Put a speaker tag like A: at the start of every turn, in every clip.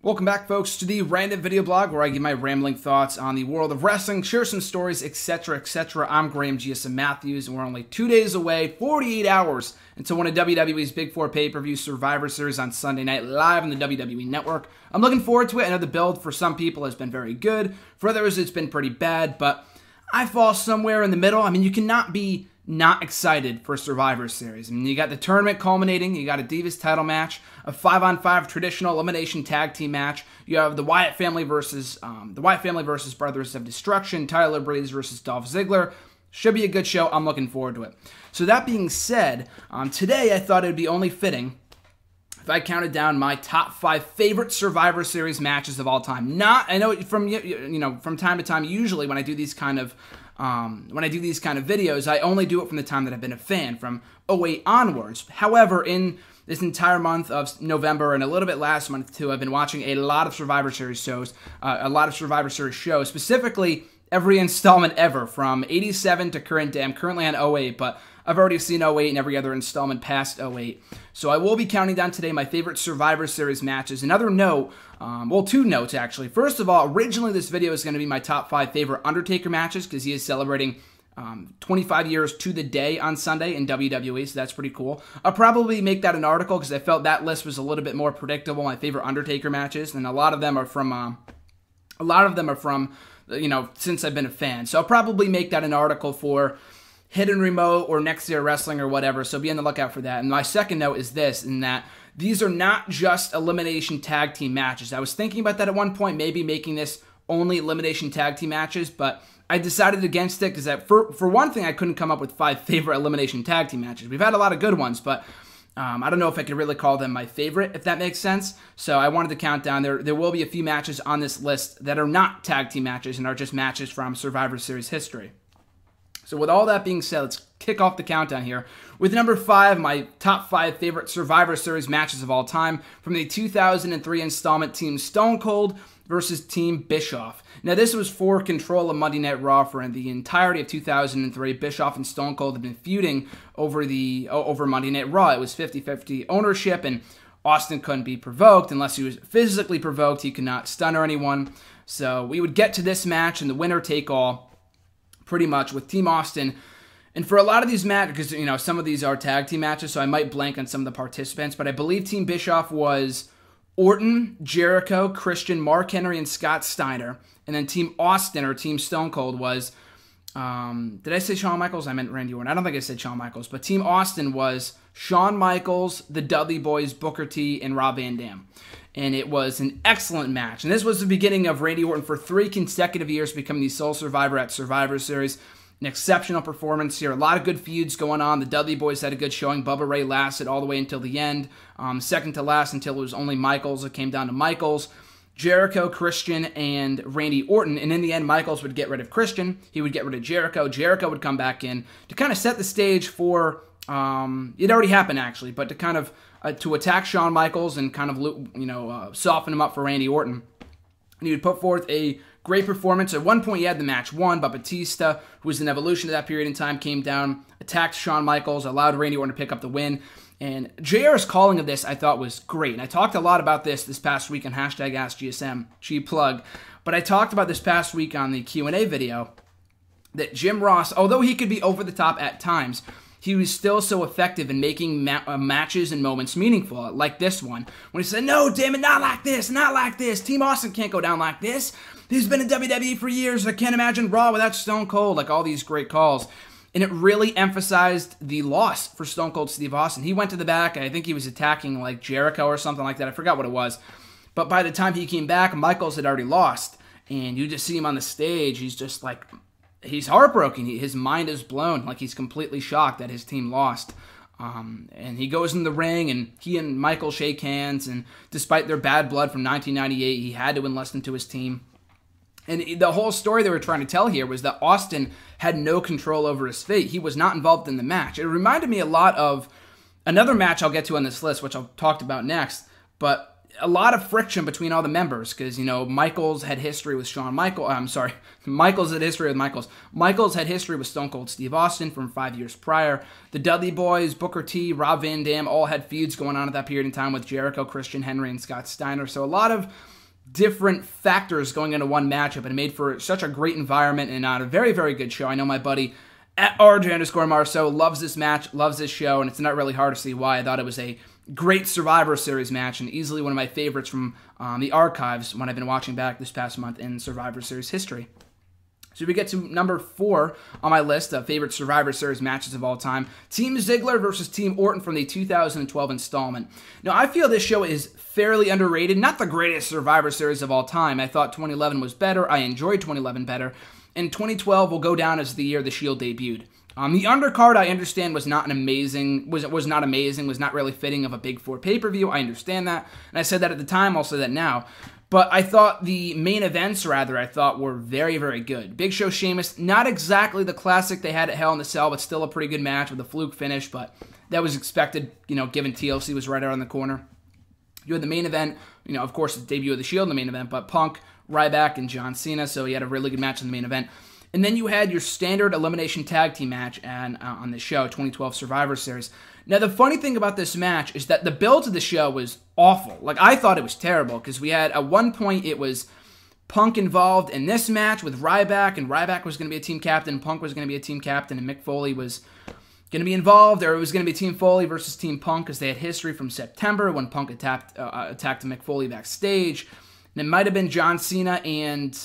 A: Welcome back, folks, to the random video blog where I give my rambling thoughts on the world of wrestling, share some stories, etc., etc. I'm Graham GSM Matthews, and we're only 2 days away, 48 hours, until one of WWE's Big Four pay-per-view Survivor Series on Sunday night, live on the WWE Network. I'm looking forward to it. I know the build for some people has been very good. For others, it's been pretty bad, but I fall somewhere in the middle. I mean, you cannot be not excited for Survivor Series. I mean, you got the tournament culminating, you got a Divas title match, a 5-on-5 traditional elimination tag team match. You have the Wyatt family versus Brothers of Destruction, Tyler Breeze versus Dolph Ziggler. Should be a good show. I'm looking forward to it. So that being said, today I thought it would be only fitting if I counted down my top 5 favorite Survivor Series matches of all time. I know from time to time, usually when I do these kind of videos, I only do it from the time that I've been a fan, from 2008 onwards. However, in this entire month of November and a little bit last month too, I've been watching a lot of Survivor Series shows, specifically every installment ever, from 87 to current day. I'm currently on 2008, but I've already seen 2008 and every other installment past 2008. So I will be counting down today my favorite Survivor Series matches. Another note, two notes actually. First of all, originally this video is going to be my top 5 favorite Undertaker matches because he is celebrating 25 years to the day on Sunday in WWE, so that's pretty cool. I'll probably make that an article because I felt that list was a little bit more predictable, my favorite Undertaker matches, and a lot of them are from since I've been a fan. So I'll probably make that an article for Hidden Remote or Next Year Wrestling or whatever, so be on the lookout for that. And my second note is this, in that these are not just elimination tag team matches. I was thinking about that at one point, maybe making this only elimination tag team matches, but I decided against it because for one thing, I couldn't come up with 5 favorite elimination tag team matches. We've had a lot of good ones, but I don't know if I could really call them my favorite, if that makes sense. So I wanted to count down. There will be a few matches on this list that are not tag team matches and are just matches from Survivor Series history. So with all that being said, let's kick off the countdown here with number 5, my top 5 favorite Survivor Series matches of all time from the 2003 installment, Team Stone Cold versus Team Bischoff. Now, this was for control of Monday Night Raw for the entirety of 2003. Bischoff and Stone Cold have been feuding over Monday Night Raw. It was 50-50 ownership, and Austin couldn't be provoked. Unless he was physically provoked, he could not stun anyone. So we would get to this match, and the winner take all, pretty much, with Team Austin. And for a lot of these matches, because some of these are tag team matches, so I might blank on some of the participants, but I believe Team Bischoff was Orton, Jericho, Christian, Mark Henry, and Scott Steiner. And then Team Austin, or Team Stone Cold, was, did I say Shawn Michaels? I meant Randy Orton. I don't think I said Shawn Michaels, but Team Austin was Shawn Michaels, the Dudley Boys, Booker T, and Rob Van Dam. And it was an excellent match. And this was the beginning of Randy Orton for 3 consecutive years becoming the sole survivor at Survivor Series. An exceptional performance here. A lot of good feuds going on. The Dudley Boys had a good showing. Bubba Ray lasted all the way until the end. Second to last until it was only Michaels. It came down to Michaels, Jericho, Christian, and Randy Orton. And in the end, Michaels would get rid of Christian. He would get rid of Jericho. Jericho would come back in to kind of set the stage for, it already happened actually, but to kind of, to attack Shawn Michaels and kind of, soften him up for Randy Orton. And he would put forth a great performance. At one point, he had the match won, but Batista, who was an evolution of that period in time, came down, attacked Shawn Michaels, allowed Randy Orton to pick up the win. And JR's calling of this, I thought, was great. And I talked a lot about this past week on #AskGSM, cheap plug. But I talked about this past week on the Q&A video that Jim Ross, although he could be over the top at times, he was still so effective in making matches and moments meaningful, like this one. When he said, no, damn it, not like this, not like this. Team Austin can't go down like this. He's been in WWE for years. I can't imagine Raw without Stone Cold, like all these great calls. And it really emphasized the loss for Stone Cold Steve Austin. He went to the back, and I think he was attacking like Jericho or something like that. I forgot what it was. But by the time he came back, Michaels had already lost. And you just see him on the stage. He's just like, he's heartbroken. His mind is blown. Like he's completely shocked that his team lost. And he goes in the ring, and he and Michael shake hands. And despite their bad blood from 1998, he had to enlist into his team. And the whole story they were trying to tell here was that Austin had no control over his fate. He was not involved in the match. It reminded me a lot of another match I'll get to on this list, which I'll talk about next. But a lot of friction between all the members because, Michaels had history with Michaels had history with Michaels. Michaels had history with Stone Cold Steve Austin from 5 years prior. The Dudley Boys, Booker T, Rob Van Dam all had feuds going on at that period in time with Jericho, Christian Henry, and Scott Steiner. So a lot of different factors going into one matchup, and it made for such a great environment and a very, very good show. I know my buddy at RJ_Marceau loves this match, loves this show, and it's not really hard to see why. I thought it was a great Survivor Series match and easily one of my favorites from the archives when I've been watching back this past month in Survivor Series history. So we get to number 4 on my list of favorite Survivor Series matches of all time. Team Ziggler versus Team Orton from the 2012 installment. Now, I feel this show is fairly underrated. Not the greatest Survivor Series of all time. I thought 2011 was better. I enjoyed 2011 better. And 2012 will go down as the year The Shield debuted. The undercard, I understand, was not amazing, was not really fitting of a Big Four pay-per-view. I understand that, and I said that at the time, I'll say that now. But I thought the main events, were very, very good. Big Show, Sheamus, not exactly the classic they had at Hell in a Cell, but still a pretty good match with a fluke finish, but that was expected, given TLC was right around the corner. You had the main event, of course, the debut of The Shield in the main event, but Punk, Ryback, and John Cena, so he had a really good match in the main event. And then you had your standard elimination tag team match on the show, 2012 Survivor Series. Now, the funny thing about this match is that the build to the show was awful. I thought it was terrible because we had, at one point, it was Punk involved in this match with Ryback, and Ryback was going to be a team captain, Punk was going to be a team captain, and Mick Foley was going to be involved, or it was going to be Team Foley versus Team Punk because they had history from September when Punk attacked Mick Foley backstage. And it might have been John Cena and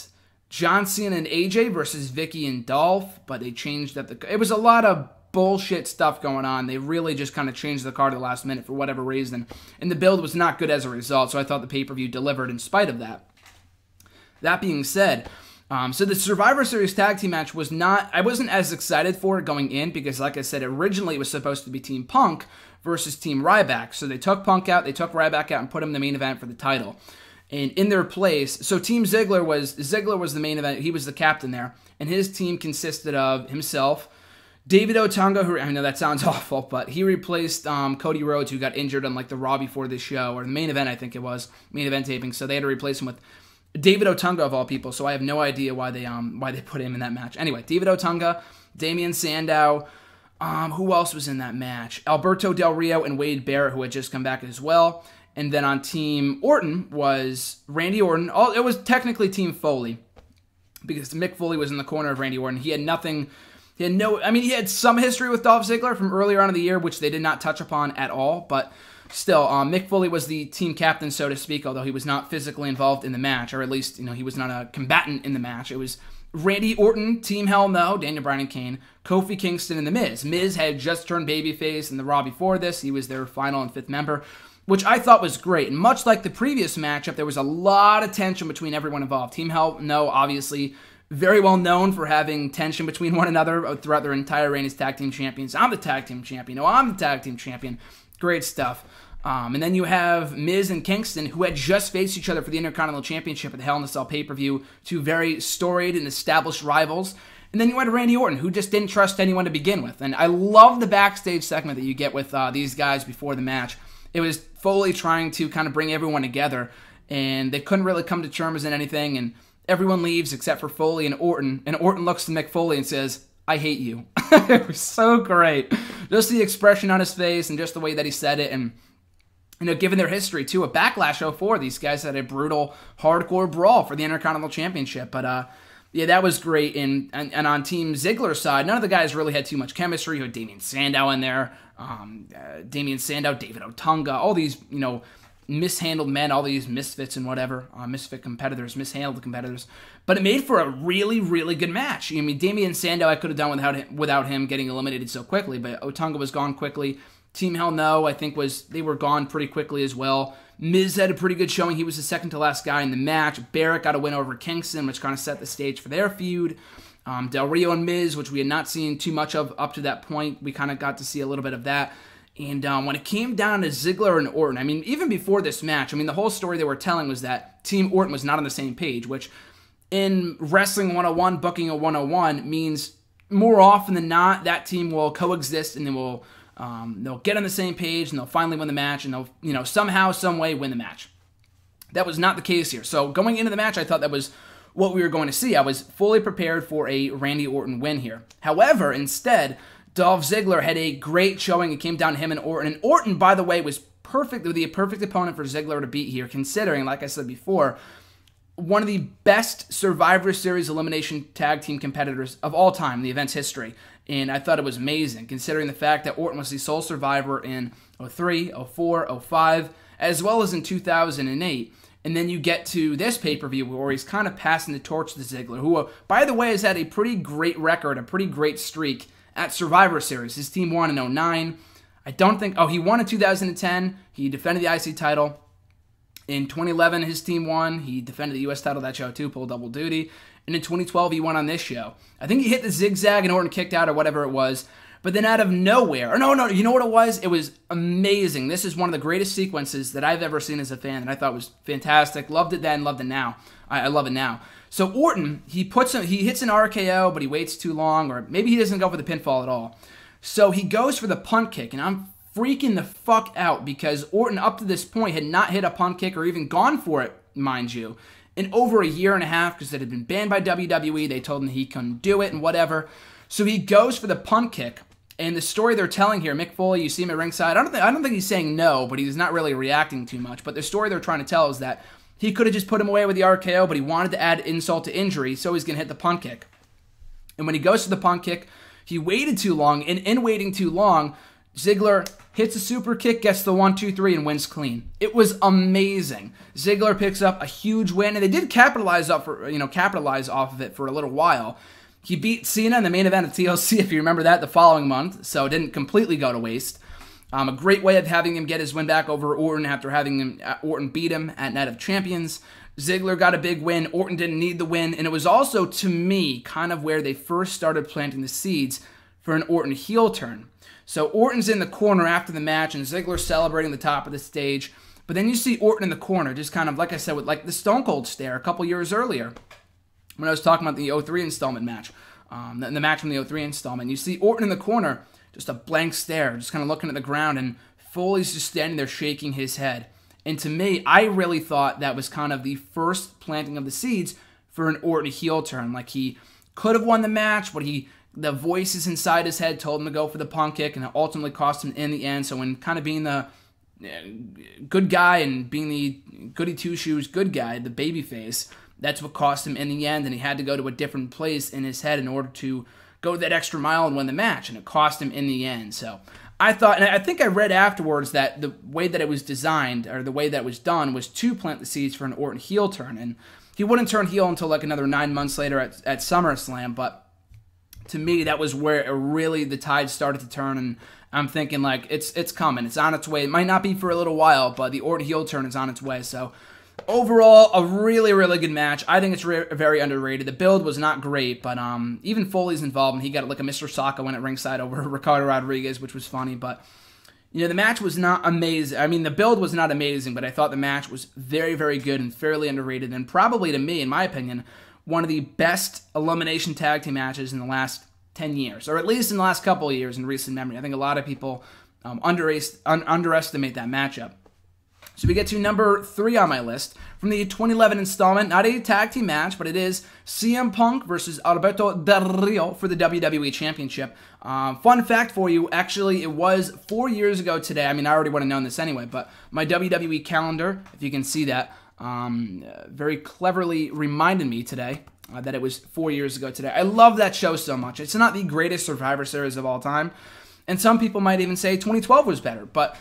A: AJ versus Vicky and Dolph, but they changed up it was a lot of bullshit stuff going on. They really just kind of changed the card at the last minute for whatever reason, and the build was not good as a result, so I thought the pay-per-view delivered in spite of that. That being said, so the Survivor Series tag team match I wasn't as excited for it going in because, like I said, originally it was supposed to be Team Punk versus Team Ryback, so they took Punk out, they took Ryback out, and put him in the main event for the title. And in their place, so Team Ziggler was the main event. He was the captain there, and his team consisted of himself, David Otunga, who I know that sounds awful, but he replaced Cody Rhodes, who got injured on the Raw before this show, or the main event, I think it was main event taping. So they had to replace him with David Otunga of all people. So I have no idea why they put him in that match. Anyway, David Otunga, Damian Sandow. Who else was in that match? Alberto Del Rio and Wade Barrett, who had just come back as well. And then on Team Orton was Randy Orton. It was technically Team Foley because Mick Foley was in the corner of Randy Orton. He had some history with Dolph Ziggler from earlier on in the year, which they did not touch upon at all. But still, Mick Foley was the team captain, so to speak, although he was not physically involved in the match, or at least, he was not a combatant in the match. It was Randy Orton, Team Hell No, Daniel Bryan and Kane, Kofi Kingston, and The Miz. Miz had just turned babyface in the Raw before this. He was their final and 5th member, which I thought was great. And much like the previous matchup, there was a lot of tension between everyone involved. Team Hell No, obviously, very well known for having tension between one another throughout their entire reign as tag team champions. I'm the tag team champion. Oh, I'm the tag team champion. Great stuff. And then you have Miz and Kingston, who had just faced each other for the Intercontinental Championship at the Hell in a Cell pay-per-view, two very storied and established rivals. And then you had Randy Orton, who just didn't trust anyone to begin with. And I love the backstage segment that you get with these guys before the match. It was Foley trying to kind of bring everyone together, and they couldn't really come to terms in anything, and everyone leaves except for Foley and Orton looks to Mick Foley and says, "I hate you." It was so great. Just the expression on his face and just the way that he said it, and given their history too, a Backlash 04, these guys had a brutal, hardcore brawl for the Intercontinental Championship, but yeah, that was great. And on Team Ziggler's side, none of the guys really had too much chemistry. You had Damian Sandow in there, David Otunga, all these, mishandled men, all these misfits and whatever, mishandled competitors. But it made for a really, really good match. I mean, Damian Sandow I could have done without him getting eliminated so quickly, but Otunga was gone quickly. Team Hell No, I think they were gone pretty quickly as well. Miz had a pretty good showing. He was the second to last guy in the match. Barrett got a win over Kingston, which kind of set the stage for their feud. Del Rio and Miz, which we had not seen too much of up to that point. We kind of got to see a little bit of that. And when it came down to Ziggler and Orton, I mean, even before this match, the whole story they were telling was that Team Orton was not on the same page, which in Wrestling 101, Booking a 101, means more often than not, that team will coexist and they'll get on the same page and they'll finally win the match and they'll, somehow, some way win the match. That was not the case here. So going into the match, I thought that was what we were going to see. I was fully prepared for a Randy Orton win here. However, instead, Dolph Ziggler had a great showing. It came down to him and Orton. And Orton, by the way, was the perfect opponent for Ziggler to beat here, considering, like I said before, one of the best Survivor Series elimination tag team competitors of all time in the event's history. And I thought it was amazing, considering the fact that Orton was the sole survivor in 03, 04, 05, as well as in 2008. And then you get to this pay-per-view where he's kind of passing the torch to Ziggler, who, by the way, has had a pretty great record, a pretty great streak at Survivor Series. His team won in 09. I don't think... he won in 2010. He defended the IC title. In 2011, his team won. He defended the U.S. title that show, too, pulled double duty. And in 2012, he won on this show. I think he hit the zigzag and Orton kicked out or whatever it was. But then out of nowhere... no, you know what it was? It was amazing. This is one of the greatest sequences that I've ever seen as a fan, and I thought was fantastic. Loved it then, loved it now. I love it now. So Orton, he hits an RKO, but he waits too long, or maybe he doesn't go for the pinfall at all. So he goes for the punt kick, and I'm freaking the fuck out because Orton, up to this point, had not hit a punt kick or even gone for it, mind you, in over a year and a half because it had been banned by WWE. They told him he couldn't do it and whatever. So he goes for the punt kick, and the story they're telling here, Mick Foley, you see him at ringside. I don't think he's saying no, but he's not really reacting too much. But the story they're trying to tell is that he could have just put him away with the RKO, but he wanted to add insult to injury, so he's going to hit the punt kick. And when he goes to the punt kick, he waited too long, and in waiting too long, Ziggler hits a super kick, gets the 1, 2, 3, and wins clean. It was amazing. Ziggler picks up a huge win, and they did capitalize off of it for a little while. He beat Cena in the main event of TLC, if you remember that, the following month, so it didn't completely go to waste. A great way of having him get his win back over Orton after having Orton beat him at Night of Champions. Ziggler got a big win. Orton didn't need the win. And it was also, to me, kind of where they first started planting the seeds for an Orton heel turn. So Orton's in the corner after the match, and Ziggler's celebrating the top of the stage. But then you see Orton in the corner, just kind of, like I said, with like the Stone Cold stare a couple years earlier when I was talking about the 03 installment match, the match from the 03 installment. You see Orton in the corner, just a blank stare, just kind of looking at the ground, and Foley's just standing there shaking his head. And to me, I really thought that was kind of the first planting of the seeds for an Orton heel turn. Like, he could have won the match, but the voices inside his head told him to go for the punt kick, and it ultimately cost him in the end. So when kind of being the good guy and being the goody two-shoes good guy, the baby face, that's what cost him in the end, and he had to go to a different place in his head in order to go that extra mile and win the match, and it cost him in the end. So I thought, and I think I read afterwards that the way that it was designed, or the way that it was done, was to plant the seeds for an Orton heel turn, and he wouldn't turn heel until like another 9 months later at SummerSlam, but to me, that was where really the tide started to turn, and I'm thinking, like, it's coming. It's on its way. It might not be for a little while, but the Orton heel turn is on its way. So overall, a really, really good match. I think it's very underrated. The build was not great, but even Foley's involvement, he got like a Mr. Socko win at ringside over Ricardo Rodriguez, which was funny, but the match was not amazing. I mean, the build was not amazing, but I thought the match was very, very good and fairly underrated, and probably, to me, in my opinion, one of the best elimination tag team matches in the last 10 years, or at least in the last couple of years in recent memory. I think a lot of people underestimate that matchup. So we get to number 3 on my list from the 2011 installment, not a tag team match, but it is CM Punk versus Alberto Del Rio for the WWE Championship. Fun fact for you, actually, it was 4 years ago today. I mean, I already would have known this anyway, but my WWE calendar, if you can see that, very cleverly reminded me today that it was 4 years ago today. I love that show so much. It's not the greatest Survivor Series of all time, and some people might even say 2012 was better, but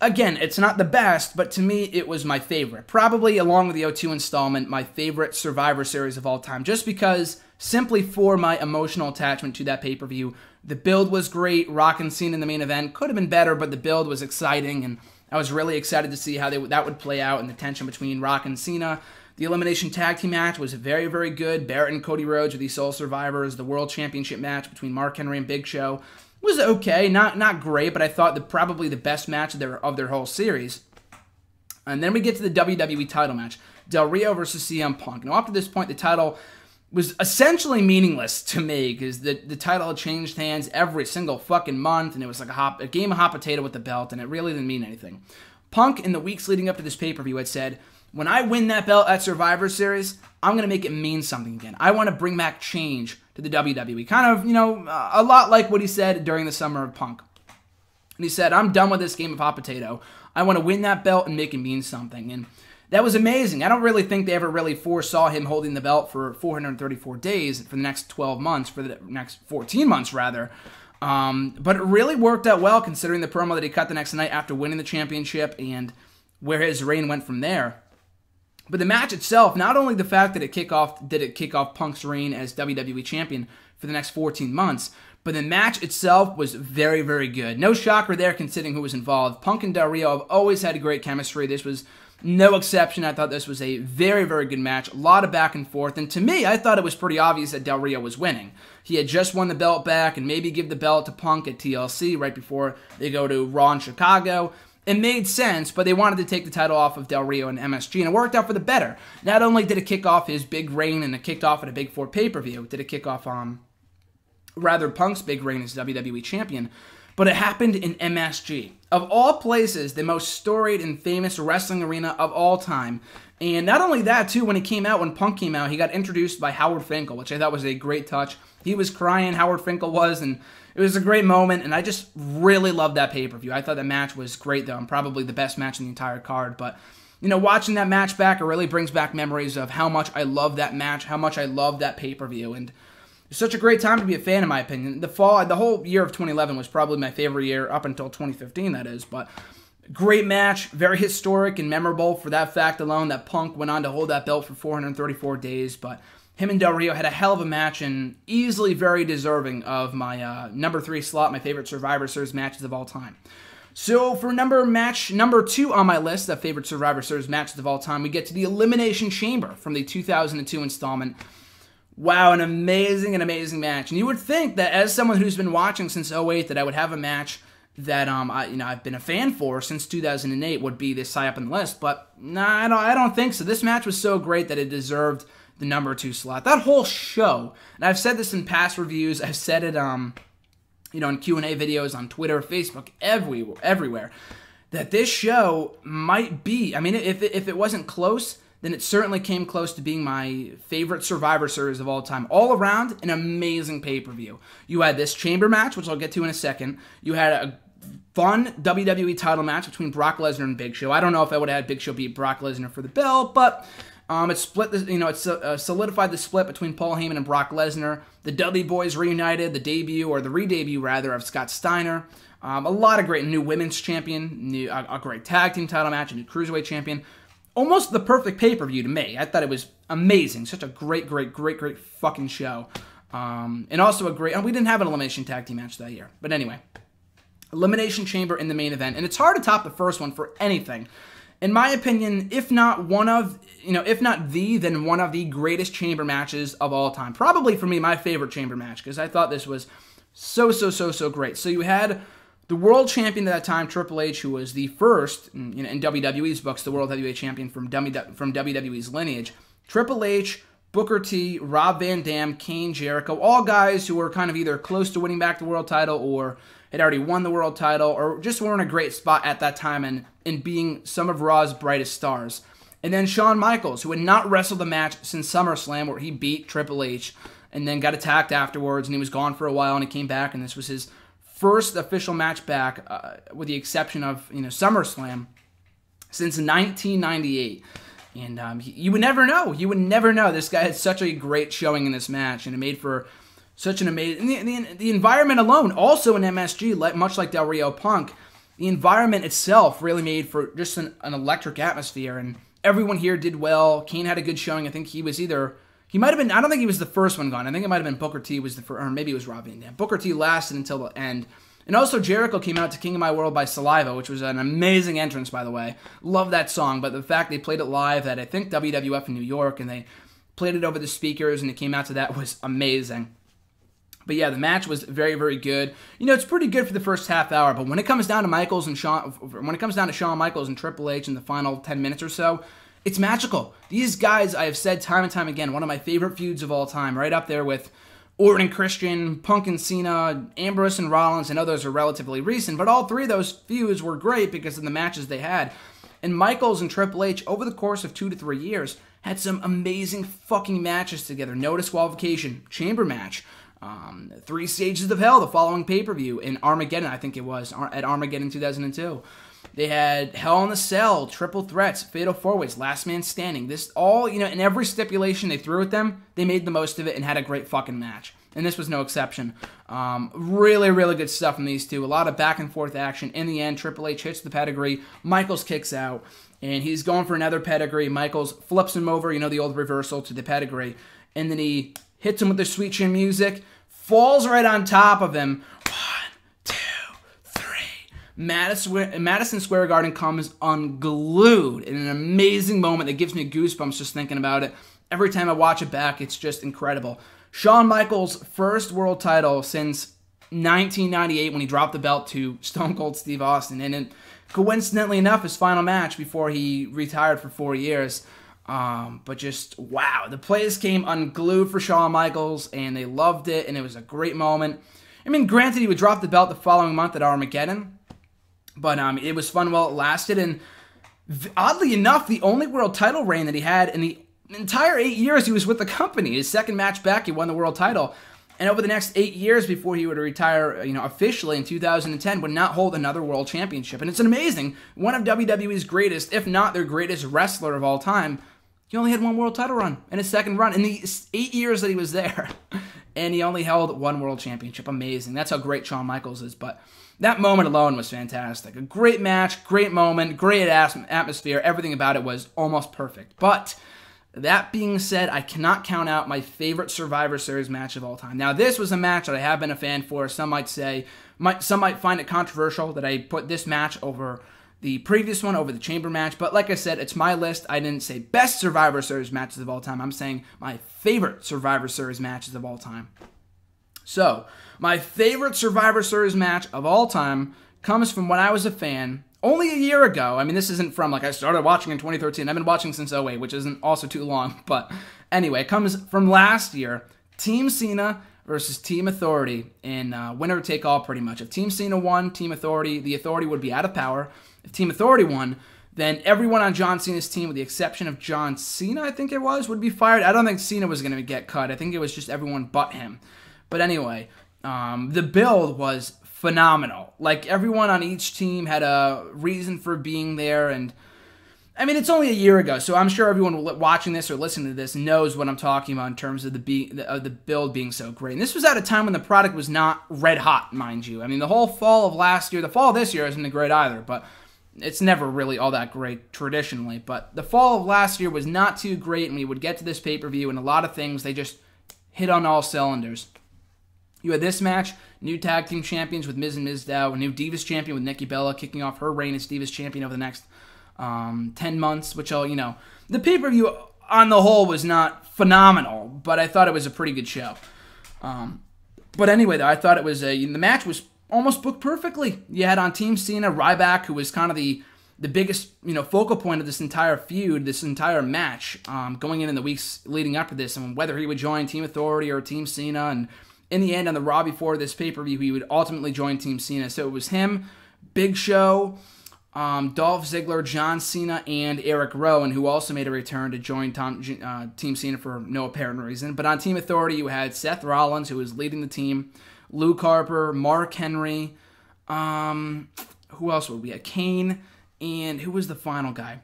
A: again, it's not the best, but to me, it was my favorite. Probably, along with the 02 installment, my favorite Survivor Series of all time, just because, simply for my emotional attachment to that pay-per-view. The build was great. Rock and Cena in the main event could have been better, but the build was exciting, and I was really excited to see how that would play out, and the tension between Rock and Cena. The Elimination Tag Team match was very, very good. Barrett and Cody Rhodes were the sole survivors. The World Championship match between Mark Henry and Big Show was okay, not great, but I thought probably the best match of their whole series. And then we get to the WWE title match, Del Rio versus CM Punk. Now, up to this point, the title was essentially meaningless to me because the title had changed hands every single fucking month, and it was like a game of hot potato with the belt, and it really didn't mean anything. Punk, in the weeks leading up to this pay-per-view, had said, when I win that belt at Survivor Series, I'm going to make it mean something again. I want to bring back change to the WWE. Kind of, a lot like what he said during the Summer of Punk. And he said, I'm done with this game of hot potato. I want to win that belt and make it mean something. And that was amazing. I don't really think they ever really foresaw him holding the belt for 434 days for the next 12 months, for the next 14 months, rather. But it really worked out well considering the promo that he cut the next night after winning the championship and where his reign went from there. But the match itself, not only the fact that it kick off Punk's reign as WWE Champion for the next 14 months, but the match itself was very, very good. No shocker there considering who was involved. Punk and Del Rio have always had a great chemistry. This was no exception. I thought this was a very, very good match. A lot of back and forth. And to me, I thought it was pretty obvious that Del Rio was winning. He had just won the belt back and maybe give the belt to Punk at TLC right before they go to Raw in Chicago. It made sense, but they wanted to take the title off of Del Rio and MSG, and it worked out for the better. Not only did it kick off his big reign, and it kicked off at a Big Four pay-per-view, did it kick off Punk's big reign as WWE Champion, but it happened in MSG. Of all places, the most storied and famous wrestling arena of all time. And not only that, too, when Punk came out, he got introduced by Howard Finkel, which I thought was a great touch. He was crying, Howard Finkel was, and it was a great moment, and I just really loved that pay-per-view. I thought that match was great, though, and probably the best match in the entire card. But, watching that match back, it really brings back memories of how much I love that match, how much I love that pay-per-view, and it's such a great time to be a fan, in my opinion. The whole year of 2011 was probably my favorite year, up until 2015, that is, but great match, very historic and memorable for that fact alone, that Punk went on to hold that belt for 434 days, but him and Del Rio had a hell of a match and easily very deserving of my number 3 slot, my favorite Survivor Series matches of all time. So for match number 2 on my list of favorite Survivor Series matches of all time, we get to the Elimination Chamber from the 2002 installment. Wow, an amazing match. And you would think that as someone who's been watching since 2008 that I would have a match that I've been a fan for since 2008 would be this high up on the list, but nah, I don't think so. This match was so great that it deserved the number 2 slot. That whole show, and I've said this in past reviews, I've said it in Q&A videos on Twitter, Facebook, everywhere, that this show might be, if it wasn't close, then it certainly came close to being my favorite Survivor Series of all time. All around, an amazing pay-per-view. You had this chamber match, which I'll get to in a second. You had a fun WWE title match between Brock Lesnar and Big Show. I don't know if I would have had Big Show beat Brock Lesnar for the belt, but it split. It solidified the split between Paul Heyman and Brock Lesnar. The Dudley Boys reunited. The re-debut rather of Scott Steiner. A lot of great new women's champion, a great tag team title match, a new cruiserweight champion. Almost the perfect pay-per-view to me. I thought it was amazing. Such a great fucking show. And also we didn't have an elimination tag team match that year. But anyway, Elimination Chamber in the main event. And it's hard to top the first one for anything. In my opinion, if not the, then one of the greatest chamber matches of all time. Probably for me, my favorite chamber match, because I thought this was so great. So you had the world champion at that time, Triple H, who was the first, in WWE's books, the world heavyweight champion from WWE's lineage. Triple H, Booker T, Rob Van Dam, Kane, Jericho, all guys who were kind of either close to winning back the world title or had already won the world title or just were in a great spot at that time and in being some of Raw's brightest stars. And then Shawn Michaels, who had not wrestled a match since SummerSlam, where he beat Triple H and then got attacked afterwards, and he was gone for a while, and he came back, and this was his first official match back, with the exception of SummerSlam, since 1998. And you would never know. You would never know. This guy had such a great showing in this match, and it made for such an amazing... The environment alone, also in MSG, much like Del Rio Punk, the environment itself really made for just an electric atmosphere, and everyone here did well. Kane had a good showing. I think he was either... He might have been... I don't think he was the first one gone. I think it might have been Booker T was the first... Or maybe it was Rob Van Dam. Booker T lasted until the end. And also Jericho came out to King of My World by Saliva, which was an amazing entrance, by the way. Love that song, but the fact they played it live at, I think, WWF in New York, and they played it over the speakers, and it came out to that was amazing. But yeah, the match was very, very good. It's pretty good for the first half hour, but when it comes down to Shawn Michaels and Triple H in the final 10 minutes or so, it's magical. These guys, I have said time and time again, one of my favorite feuds of all time, right up there with Orton and Christian, Punk and Cena, Ambrose and Rollins. I know those are relatively recent, but all three of those feuds were great because of the matches they had. And Michaels and Triple H, over the course of 2 to 3 years, had some amazing fucking matches together. No disqualification, chamber match, 3 Stages of Hell, the following pay-per-view in Armageddon, I think it was, at Armageddon 2002. They had Hell in a Cell, Triple Threats, Fatal 4-Ways, Last Man Standing. This all, in every stipulation they threw at them, they made the most of it and had a great fucking match. And this was no exception. Really, really good stuff from these two. A lot of back and forth action. In the end, Triple H hits the pedigree. Michaels kicks out, and he's going for another pedigree. Michaels flips him over, the old reversal to the pedigree. And then he hits him with the sweet chin music, falls right on top of him. 1, 2, 3. Madison Square Garden comes unglued in an amazing moment that gives me goosebumps just thinking about it. Every time I watch it back, it's just incredible. Shawn Michaels' first world title since 1998 when he dropped the belt to Stone Cold Steve Austin. And coincidentally enough, his final match before he retired for 4 years. But just, wow. The place came unglued for Shawn Michaels, and they loved it, and it was a great moment. I mean, granted, he would drop the belt the following month at Armageddon, but it was fun while it lasted. And oddly enough, the only world title reign that he had in the entire 8 years he was with the company. His second match back, he won the world title. And over the next 8 years before he would retire, officially in 2010, would not hold another world championship. And it's amazing. One of WWE's greatest, if not their greatest wrestler of all time, he only had one world title run in his second run in the 8 years that he was there. And he only held one world championship. Amazing. That's how great Shawn Michaels is. But that moment alone was fantastic. A great match, great moment, great atmosphere. Everything about it was almost perfect. But that being said, I cannot count out my favorite Survivor Series match of all time. Now, this was a match that I have been a fan for. Some might find it controversial that I put this match over the previous one, over the chamber match. But like I said, it's my list. I didn't say best Survivor Series matches of all time. I'm saying my favorite Survivor Series matches of all time. So, my favorite Survivor Series match of all time comes from when I was a fan only a year ago. I mean, this isn't from, I started watching in 2013. I've been watching since 2008, which isn't also too long. But anyway, it comes from last year. Team Cena versus Team Authority in winner take all, pretty much. If Team Cena won, the Authority would be out of power. If Team Authority won, then everyone on John Cena's team, with the exception of John Cena, I think it was, would be fired. I don't think Cena was going to get cut. I think it was just everyone but him. But anyway, the build was phenomenal. Everyone on each team had a reason for being there, and I mean, it's only a year ago, so I'm sure everyone watching this or listening to this knows what I'm talking about in terms of the build being so great. And this was at a time when the product was not red hot, mind you. I mean, the whole fall of last year, the fall of this year isn't great either, but it's never really all that great traditionally. But the fall of last year was not too great, and we would get to this pay-per-view, and a lot of things, they just hit on all cylinders. You had this match, new tag team champions with Miz and Mizdow, a new Divas champion with Nikki Bella kicking off her reign as Divas champion over the next 10 months, which the pay-per-view on the whole was not phenomenal, but I thought it was a pretty good show. But anyway, though, I thought it was the match was almost booked perfectly. You had on Team Cena, Ryback, who was kind of the biggest, focal point of this entire feud, this entire match, going in the weeks leading up to this, and whether he would join Team Authority or Team Cena, and in the end, on the Raw before this pay-per-view, he would ultimately join Team Cena. So it was him, Big Show, Dolph Ziggler, John Cena, and Eric Rowan, who also made a return to join Team Cena for no apparent reason. But on Team Authority, you had Seth Rollins, who was leading the team, Luke Harper, Mark Henry, who else would we have? Kane, and who was the final guy?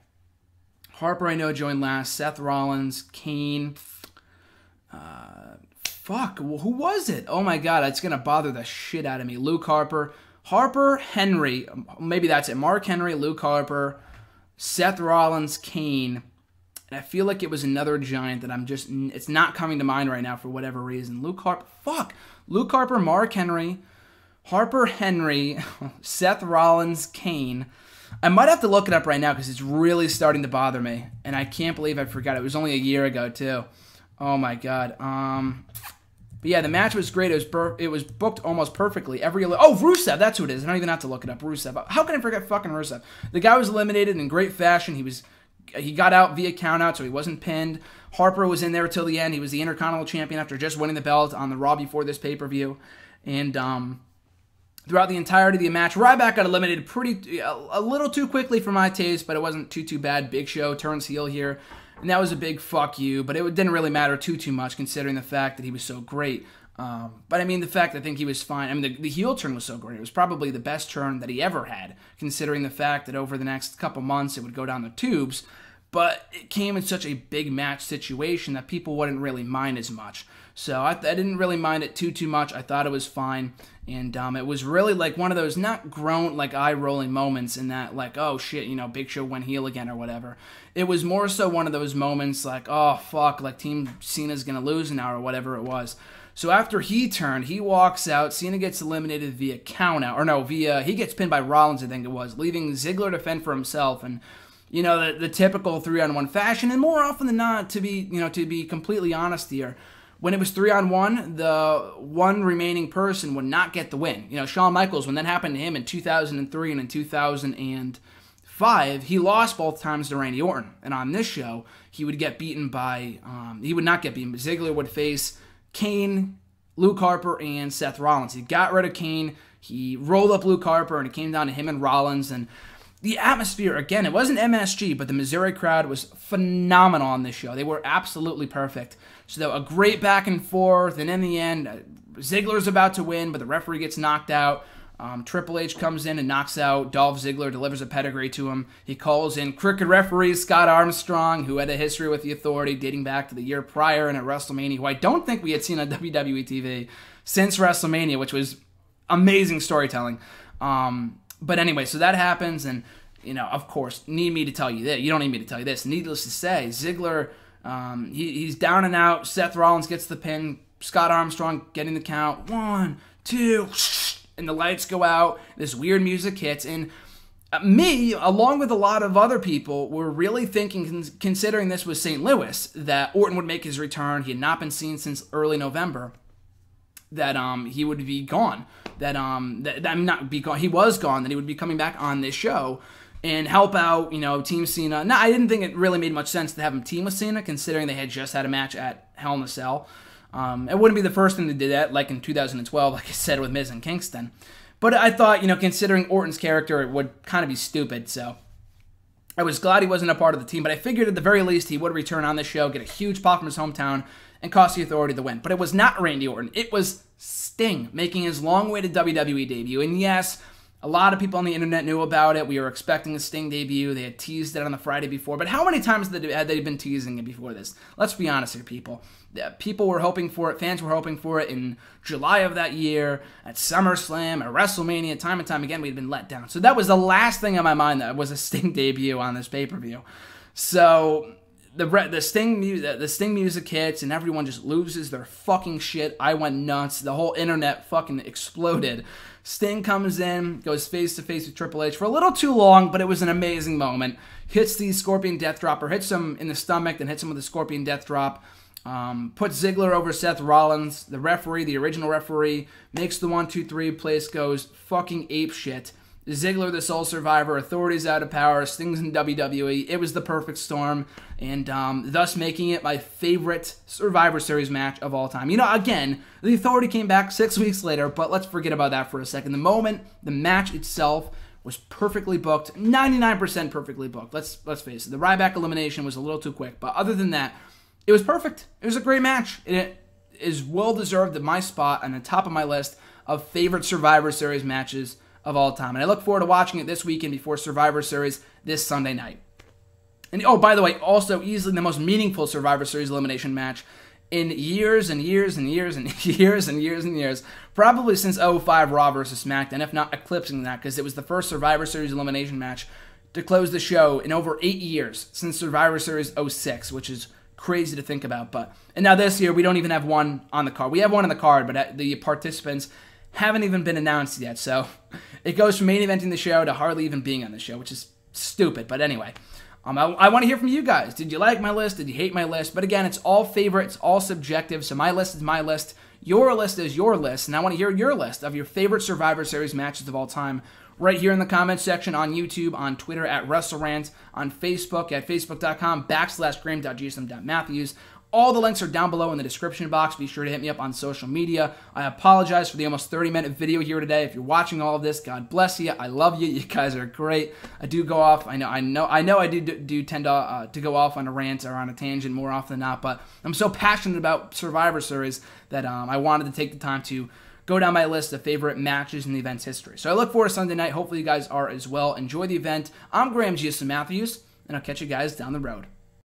A: Harper, I know, joined last. Seth Rollins, Kane, who was it? Oh my god, it's going to bother the shit out of me. Luke Harper, Henry, maybe that's it. Mark Henry, Luke Harper, Seth Rollins, Kane, and I feel like it was another giant that it's not coming to mind right now for whatever reason. Luke Harper, Mark Henry, Harper Henry, Seth Rollins, Kane. I might have to look it up right now because it's really starting to bother me, and I can't believe I forgot. It was only a year ago, too. Oh my god. But yeah, the match was great. It was booked almost perfectly. Rusev, that's who it is. I don't even have to look it up. Rusev. How can I forget fucking Rusev? The guy was eliminated in great fashion. He got out via countout, so he wasn't pinned. Harper was in there till the end. He was the Intercontinental Champion after just winning the belt on the Raw before this pay-per-view. And throughout the entirety of the match. Ryback got eliminated a little too quickly for my taste, but it wasn't too bad. Big Show turns heel here, and that was a big fuck you, but it didn't really matter too much considering the fact that he was so great. But I mean, the fact I think he was fine. I mean, the heel turn was so great. It was probably the best turn that he ever had, considering the fact that over the next couple months it would go down the tubes. But it came in such a big match situation that people wouldn't really mind as much. So I didn't really mind it too much. I thought it was fine. And it was really like one of those not groan, like eye-rolling moments in that, like, oh shit, Big Show went heel again or whatever. It was more so one of those moments like, oh fuck, like Team Cena's gonna lose now or whatever it was. So after he turned, he walks out. Cena gets eliminated via countout, or no, he gets pinned by Rollins, I think it was, leaving Ziggler to fend for himself. And the typical 3-on-1 fashion, and more often than not, to be completely honest here, when it was 3-on-1, the one remaining person would not get the win. Shawn Michaels, when that happened to him in 2003 and in 2005, he lost both times to Randy Orton. And on this show, he would get beaten by, he would not get beaten, but Ziggler would face Kane, Luke Harper, and Seth Rollins. He got rid of Kane, he rolled up Luke Harper, and it came down to him and Rollins. And the atmosphere, again, it wasn't MSG, but the Missouri crowd was phenomenal on this show. They were absolutely perfect. So a great back and forth, and in the end, Ziggler's about to win, but the referee gets knocked out. Triple H comes in and knocks out Dolph Ziggler, delivers a pedigree to him. He calls in crooked referee Scott Armstrong, who had a history with the Authority dating back to the year prior and at WrestleMania, who I don't think we had seen on WWE TV since WrestleMania, which was amazing storytelling. But anyway, so that happens, and, of course, need me to tell you this. You don't need me to tell you this. Needless to say, Ziggler, he's down and out. Seth Rollins gets the pin. Scott Armstrong getting the count. 1, 2, and the lights go out. This weird music hits, and me, along with a lot of other people, were really thinking, considering this was St. Louis, that Orton would make his return. He had not been seen since early November. That he would be gone. He was gone. That he would be coming back on this show and help out, Team Cena. No, I didn't think it really made much sense to have him team with Cena, considering they had just had a match at Hell in a Cell. It wouldn't be the first thing they did that, like in 2012, like I said, with Miz and Kingston. But I thought, considering Orton's character, it would kind of be stupid, so I was glad he wasn't a part of the team, but I figured at the very least he would return on this show, get a huge pop from his hometown, and cost the Authority the win. But it was not Randy Orton. It was Sting making his long-awaited WWE debut. And yes, a lot of people on the internet knew about it. We were expecting a Sting debut. They had teased it on the Friday before. But how many times had they been teasing it before this? Let's be honest here, people. People were hoping for it. Fans were hoping for it in July of that year, at SummerSlam, at WrestleMania. Time and time again, we had been let down. So that was the last thing on my mind, that was a Sting debut on this pay-per-view. So the Sting music hits, and everyone just loses their fucking shit. I went nuts. The whole internet fucking exploded. Sting comes in, goes face-to-face with Triple H for a little too long, but it was an amazing moment. Hits the Scorpion Death Drop, or hits him in the stomach, then hits him with the Scorpion Death Drop. Puts Ziggler over Seth Rollins. The referee, the original referee, makes the 1, 2, 3. Place goes fucking ape shit. Ziggler, the sole survivor, Authority's out of power, Sting's in WWE. It was the perfect storm, and thus making it my favorite Survivor Series match of all time. Again, the Authority came back 6 weeks later, but let's forget about that for a second. The match itself was perfectly booked, 99% perfectly booked. Let's face it, the Ryback elimination was a little too quick, but other than that, it was perfect. It was a great match. It is well-deserved at my spot on the top of my list of favorite Survivor Series matches of all time. And I look forward to watching it this weekend before Survivor Series this Sunday night. And oh, by the way, also easily the most meaningful Survivor Series elimination match in years and years and years and years and years and years. Probably since 05 Raw vs. SmackDown, if not eclipsing that, because it was the first Survivor Series elimination match to close the show in over 8 years since Survivor Series 06, which is crazy to think about. And now this year, we don't even have one on the card. We have one on the card, but the participants haven't even been announced yet. So it goes from main eventing the show to hardly even being on the show, which is stupid. But anyway, I want to hear from you guys. Did you like my list? Did you hate my list? But again, it's all favorite. It's all subjective. So my list is my list. Your list is your list. And I want to hear your list of your favorite Survivor Series matches of all time right here in the comments section, on YouTube, on Twitter at WrestleRant, on Facebook at facebook.com/graham.gsm.matthews, All the links are down below in the description box. Be sure to hit me up on social media. I apologize for the almost 30-minute video here today. If you're watching all of this, God bless you. I love you. You guys are great. I do go off. I know I do tend to go off on a rant or on a tangent more often than not, but I'm so passionate about Survivor Series that I wanted to take the time to go down my list of favorite matches in the event's history. So I look forward to Sunday night. Hopefully you guys are as well. Enjoy the event. I'm Graham Giason Matthews, and I'll catch you guys down the road.